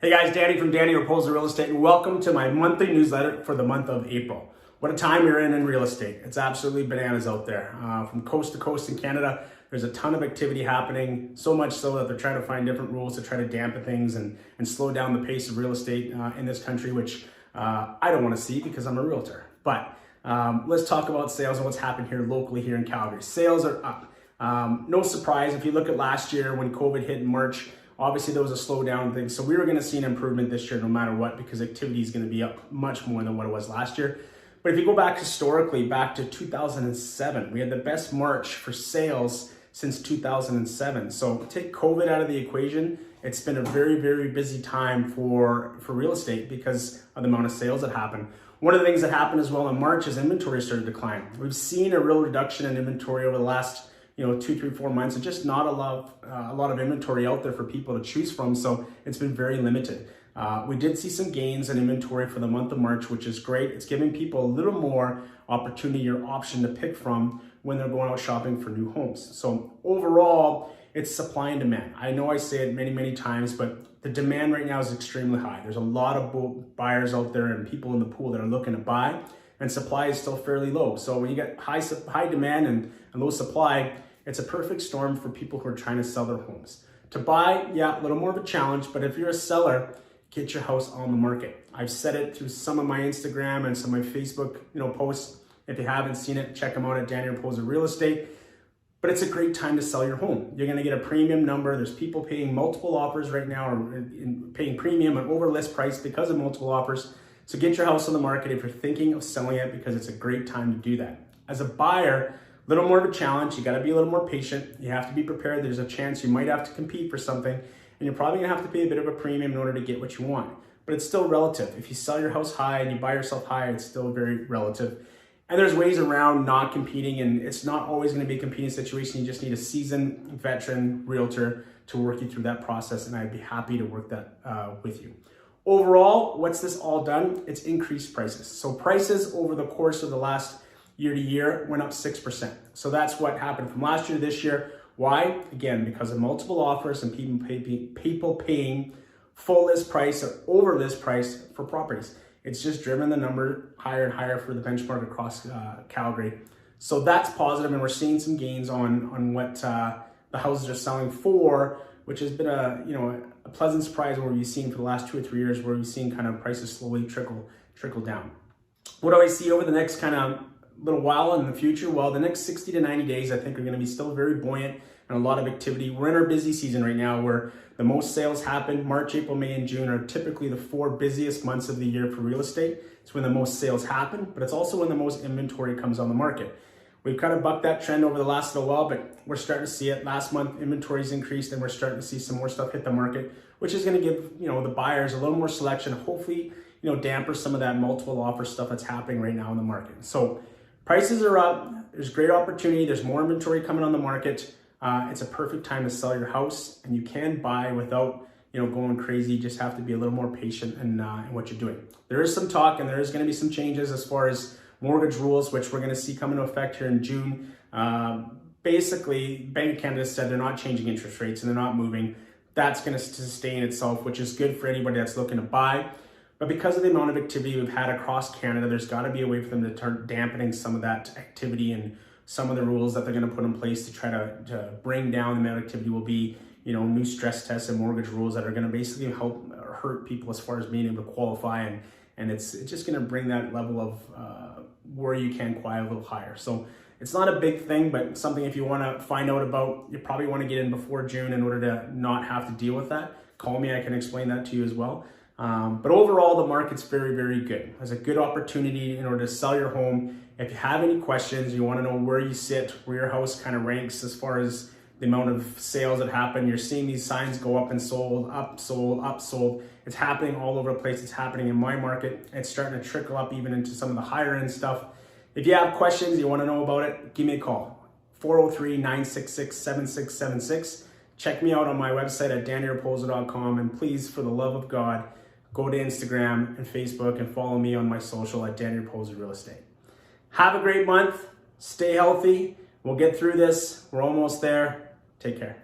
Hey guys, Danny from Danny Raposa Real Estate, and welcome to my monthly newsletter for the month of April. What a time you're in real estate. It's absolutely bananas out there. From coast to coast in Canada, there's a ton of activity happening, so much so that they're trying to find different rules to try to dampen things and slow down the pace of real estate in this country, which I don't want to see because I'm a realtor. But let's talk about sales and what's happened here locally here in Calgary. Sales are up. No surprise, if you look at last year when COVID hit in March, obviously there was a slowdown in things. So we were going to see an improvement this year no matter what, because activity is going to be up much more than what it was last year. But if you go back historically, back to 2007, we had the best March for sales since 2007. So take COVID out of the equation, it's been a very, very busy time for real estate because of the amount of sales that happened. One of the things that happened as well in March is inventory started to decline. We've seen a real reduction in inventory over the last 2, 3, 4 months, and just not a lot of inventory out there for people to choose from. So it's been very limited. We did see some gains in inventory for the month of March, which is great. It's giving people a little more opportunity or option to pick from when they're going out shopping for new homes. So overall, it's supply and demand. I know I say it many, many times, but the demand right now is extremely high. There's a lot of buyers out there and people in the pool that are looking to buy, and supply is still fairly low. So when you get high demand and low supply, it's a perfect storm for people who are trying to sell their homes. To buy, yeah, a little more of a challenge, but if you're a seller, get your house on the market. I've said it through some of my Instagram and some of my Facebook posts. If you haven't seen it, check them out at Danny Raposa Real Estate. But it's a great time to sell your home. You're gonna get a premium number. There's people paying multiple offers right now, or paying premium and over list price because of multiple offers. So get your house on the market if you're thinking of selling it, because it's a great time to do that. As a buyer, a little more of a challenge. You got to be a little more patient. You have to be prepared. There's a chance you might have to compete for something, and you're probably going to have to pay a bit of a premium in order to get what you want. But it's still relative. If you sell your house high and you buy yourself high, it's still very relative. And there's ways around not competing, and it's not always going to be a competing situation. You just need a seasoned veteran realtor to work you through that process, and I'd be happy to work that with you. Overall, what's this all done? It's increased prices. So prices over the course of the last year to year went up 6%. So that's what happened from last year to this year. Why? Again, because of multiple offers and people paying full list price or over list price for properties. It's just driven the number higher and higher for the benchmark across Calgary. So that's positive, and we're seeing some gains on what the houses are selling for, which has been a pleasant surprise where we've seen for the last 2 or 3 years, where we've seen kind of prices slowly trickle down. What do I see over the next kind of little while in the future? Well, the next 60 to 90 days, I think, are going to be still very buoyant and a lot of activity. We're in our busy season right now where the most sales happen. March, April, May, and June are typically the 4 busiest months of the year for real estate. It's when the most sales happen, but it's also when the most inventory comes on the market. We've kind of bucked that trend over the last little while, but we're starting to see it. Last month, inventory's increased, and we're starting to see some more stuff hit the market, which is going to give the buyers a little more selection, hopefully damper some of that multiple offer stuff that's happening right now in the market. So prices are up. There's great opportunity. There's more inventory coming on the market. It's a perfect time to sell your house, and you can buy without going crazy. You just have to be a little more patient in what you're doing. There is some talk, and there is going to be some changes as far as mortgage rules, which we're going to see come into effect here in June. Basically, Bank of Canada said they're not changing interest rates and they're not moving. That's going to sustain itself, which is good for anybody that's looking to buy. But because of the amount of activity we've had across Canada, there's got to be a way for them to start dampening some of that activity, and some of the rules that they're going to put in place to try to bring down the amount of activity will be, new stress tests and mortgage rules that are going to basically help or hurt people as far as being able to qualify, and it's just going to bring that level of where you can qualify a little higher. So it's not a big thing, but something if you want to find out about, you probably want to get in before June in order to not have to deal with that. Call me, I can explain that to you as well. But overall, the market's very, very good. There's a good opportunity in order to sell your home. If you have any questions, you want to know where you sit, where your house kind of ranks as far as the amount of sales that happen. You're seeing these signs go up and sold, up, sold, up, sold. It's happening all over the place. It's happening in my market. It's starting to trickle up even into some of the higher end stuff. If you have questions, you want to know about it, give me a call. 403-966-7676. Check me out on my website at dannyraposa.com, and please, for the love of God, go to Instagram and Facebook and follow me on my social at Danny Raposa Real Estate. Have a great month. Stay healthy. We'll get through this. We're almost there. Take care.